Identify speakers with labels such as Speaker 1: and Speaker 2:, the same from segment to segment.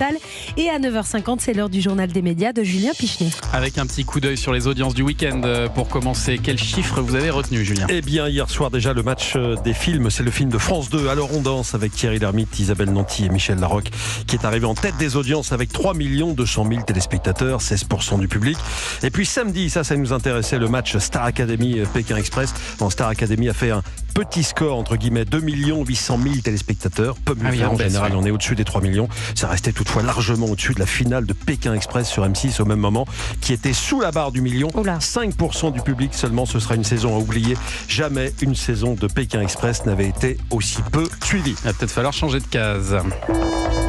Speaker 1: capitale. Et à 9h50, c'est l'heure du journal des médias de Julien Pichenet.
Speaker 2: Avec un petit coup d'œil sur les audiences du week-end pour commencer. Quels chiffres vous avez retenus, Julien ?
Speaker 3: Eh bien, hier soir déjà, le match des films, c'est le film de France 2, Alors on danse, avec Thierry Lhermitte, Isabelle Nanty et Michel Larocque, qui est arrivé en tête des audiences avec 3 200 000 téléspectateurs, 16% du public. Et puis samedi, ça nous intéressait, le match Star Academy Pékin Express. Star Academy a fait un petit score, entre guillemets, 2 800 000 téléspectateurs. Peu mieux fait, en général, on est au-dessus des 3 millions. Ça restait toutefois largement au-dessus de la finale de Pékin Express sur M6 au même moment, qui était sous la barre du million. 5% du public seulement, ce sera une saison à oublier. Jamais une saison de Pékin Express n'avait été aussi peu suivie.
Speaker 2: Il va peut-être falloir changer de case.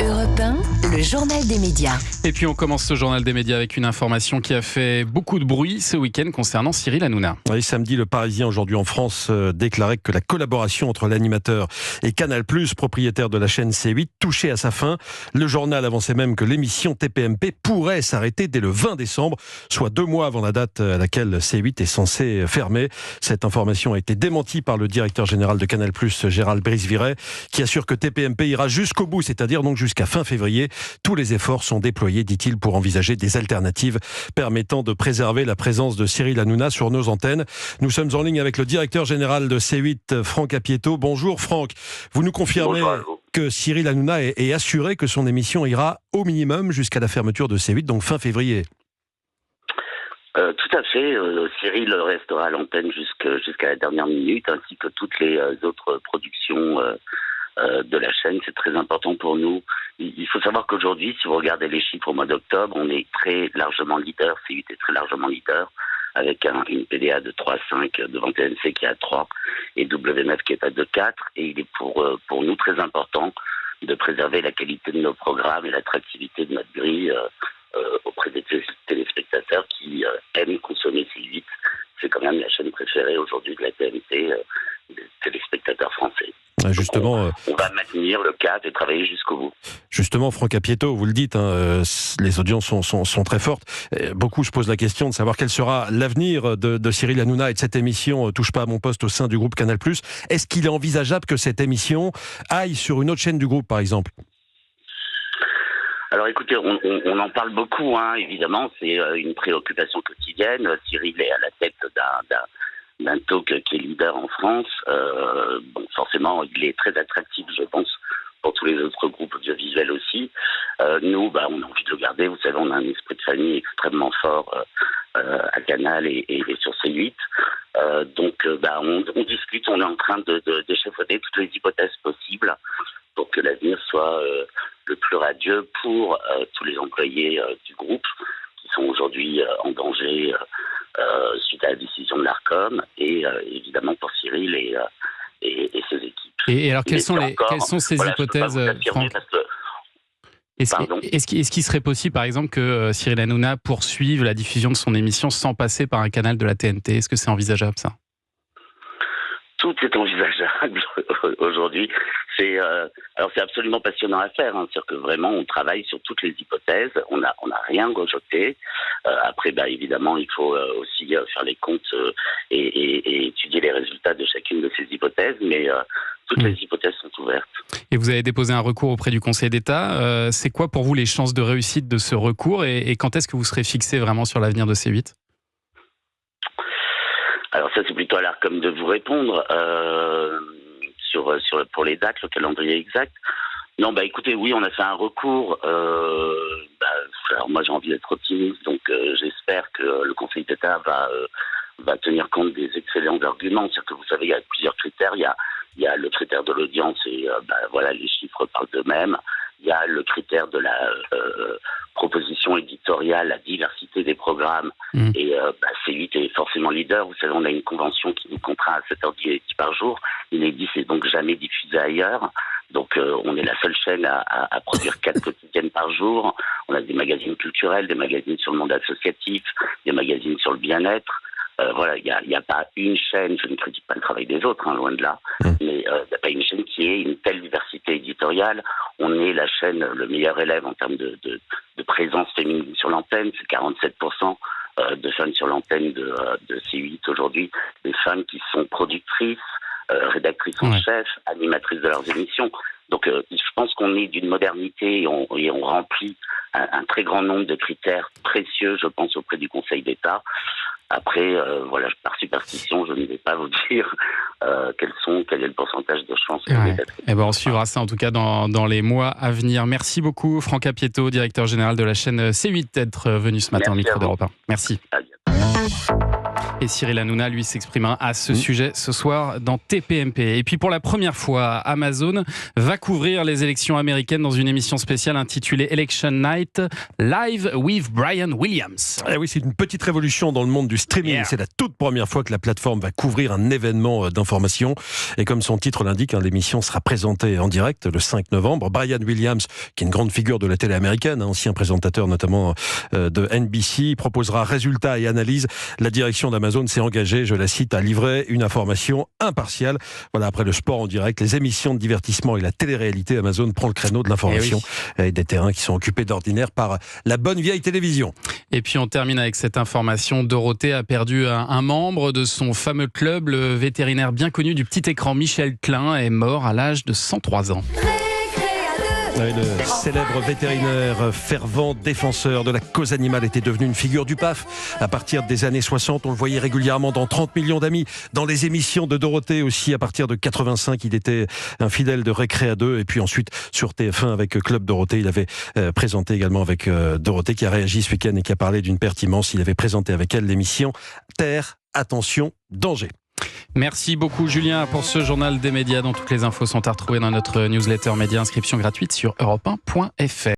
Speaker 4: Europe 1, le journal des médias.
Speaker 2: Et puis on commence ce journal des médias avec une information qui a fait beaucoup de bruit ce week-end concernant Cyril Hanouna.
Speaker 3: Oui, samedi, le Parisien, aujourd'hui en France, déclarait que la collaboration entre l'animateur et Canal+, propriétaire de la chaîne C8, touchait à sa fin. Le journal avançait même que l'émission TPMP pourrait s'arrêter dès le 20 décembre, soit 2 mois avant la date à laquelle C8 est censé fermer. Cette information a été démentie par le directeur général de Canal+, Gérald Brice-Viret, qui assure que TPMP ira jusqu'au bout, c'est-à-dire donc jusqu'à fin février. Tous les efforts sont déployés, dit-il, pour envisager des alternatives permettant de préserver la présence de Cyril Hanouna sur nos antennes. Nous sommes en ligne avec le directeur général de C8, Franck Apieto. Bonjour Franck, vous nous confirmez que Cyril Hanouna est assuré que son émission ira au minimum jusqu'à la fermeture de C8, donc fin février.
Speaker 5: Tout à fait. Cyril restera à l'antenne jusqu'à la dernière minute, ainsi que toutes les autres productions de la chaîne. C'est très important pour nous. Il faut savoir qu'aujourd'hui, si vous regardez les chiffres au mois d'octobre, on est très largement leader. C8 est très largement leader, avec une PDA de 3,5 devant TMC qui est à 3 et W9 qui est à 2,4. Et il est pour nous très important de préserver la qualité de nos programmes et l'attractivité de notre grille auprès des téléspectateurs qui aiment consommer C8. C'est quand même la chaîne préférée aujourd'hui de la TNT des téléspectateurs français.
Speaker 3: Justement,
Speaker 5: on va maintenir le cap et travailler jusqu'au bout.
Speaker 3: Justement, Franck Apieto, vous le dites, les audiences sont très fortes. Beaucoup se posent la question de savoir quel sera l'avenir de Cyril Hanouna et de cette émission Touche pas à mon poste au sein du groupe Canal+. Est-ce qu'il est envisageable que cette émission aille sur une autre chaîne du groupe, par exemple ?
Speaker 5: Alors écoutez, on en parle beaucoup, évidemment, c'est une préoccupation quotidienne. Cyril est à la tête d'un talk qui est leader en France. Forcément, il est très attractif, je pense, pour tous les autres groupes audiovisuels aussi. Nous, on a envie de le garder. Vous savez, on a un esprit de famille extrêmement fort à Canal et sur C8. On discute, on est en train d'échafauder toutes les hypothèses possibles pour que l'avenir soit le plus radieux pour tous les employés du groupe qui sont aujourd'hui en danger suite à la décision de l'Arcom et évidemment pour Cyril et ses équipes.
Speaker 2: Et alors, quelles sont ces hypothèses, Franck ? Est-ce qu'il serait possible, par exemple, que Cyril Hanouna poursuive la diffusion de son émission sans passer par un canal de la TNT ? Est-ce que c'est envisageable, ça ?
Speaker 5: Tout est envisageable aujourd'hui. C'est absolument passionnant à faire. C'est-à-dire que vraiment, on travaille sur toutes les hypothèses. On n'a rien rejeté. Après, évidemment, il faut aussi faire les comptes et étudier les résultats de chacune de ces hypothèses. Mais toutes les hypothèses sont ouvertes.
Speaker 2: Et vous avez déposé un recours auprès du Conseil d'État. C'est quoi pour vous les chances de réussite de ce recours et quand est-ce que vous serez fixé vraiment sur l'avenir de C8 ?
Speaker 5: Alors ça, c'est plutôt à l'Arcom de vous répondre pour les dates, le calendrier exact. Non, écoutez, oui, on a fait un recours. Alors moi, j'ai envie d'être optimiste, donc j'espère que le Conseil d'État va tenir compte des excellents arguments. C'est-à-dire que vous savez, il y a plusieurs critères. Il y a le critère de l'audience et les chiffres parlent d'eux-mêmes. Il y a le critère de la proposition éditoriale, la diversité des programmes. Et C8 est forcément leader. Vous savez, on a une convention qui nous contraint à 7h10 par jour. Inédit, c'est donc jamais diffusé ailleurs. Donc on est la seule chaîne à produire 4 quotidiennes par jour. On a des magazines culturels, des magazines sur le monde associatif, des magazines sur le bien-être. Il n'y a pas une chaîne, je ne critique pas le travail des autres, loin de là, mais il n'y a pas une chaîne qui ait une telle diversité éditoriale. On est la chaîne, le meilleur élève en termes de présence féminine sur l'antenne, c'est 47% de femmes sur l'antenne de C8 aujourd'hui, des femmes qui sont productrices, rédactrices en chef, animatrices de leurs émissions. Donc je pense qu'on est d'une modernité et on remplit un très grand nombre de critères précieux, je pense, auprès du Conseil d'État. Après, voilà, par superstition, je ne vais pas vous dire quel est le pourcentage de chances.
Speaker 2: Et ben on suivra ça en tout cas dans les mois à venir. Merci beaucoup Franck Apieto, directeur général de la chaîne C8, d'être venu ce matin au micro d'Europe 1. Merci. Et Cyril Hanouna, lui, s'exprimera à ce sujet ce soir dans TPMP. Et puis pour la première fois, Amazon va couvrir les élections américaines dans une émission spéciale intitulée Election Night Live with Brian Williams.
Speaker 3: Eh oui, c'est une petite révolution dans le monde du streaming. Yeah. C'est la toute première fois que la plateforme va couvrir un événement d'information. Et comme son titre l'indique, l'émission sera présentée en direct le 5 novembre. Brian Williams, qui est une grande figure de la télé américaine, ancien présentateur notamment de NBC, proposera résultats et analyses. La direction d'Amazon s'est engagée, je la cite, à livrer une information impartiale. Voilà, après le sport en direct, les émissions de divertissement et la télé-réalité, Amazon prend le créneau de l'information et des terrains qui sont occupés d'ordinaire par la bonne vieille télévision.
Speaker 2: Et puis on termine avec cette information. Dorothée a perdu un membre de son fameux club. Le vétérinaire bien connu du petit écran Michel Klein est mort à l'âge de 103 ans.
Speaker 3: Le célèbre vétérinaire, fervent défenseur de la cause animale, était devenu une figure du PAF. À partir des années 60, on le voyait régulièrement dans 30 millions d'amis, dans les émissions de Dorothée aussi. À partir de 85, il était un fidèle de Récréa 2. Et puis ensuite, sur TF1 avec Club Dorothée, il avait présenté également avec Dorothée, qui a réagi ce week-end et qui a parlé d'une perte immense. Il avait présenté avec elle l'émission Terre, attention, danger.
Speaker 2: Merci beaucoup Julien pour ce journal des médias dont toutes les infos sont à retrouver dans notre newsletter média. Inscription gratuite sur europe1.fr.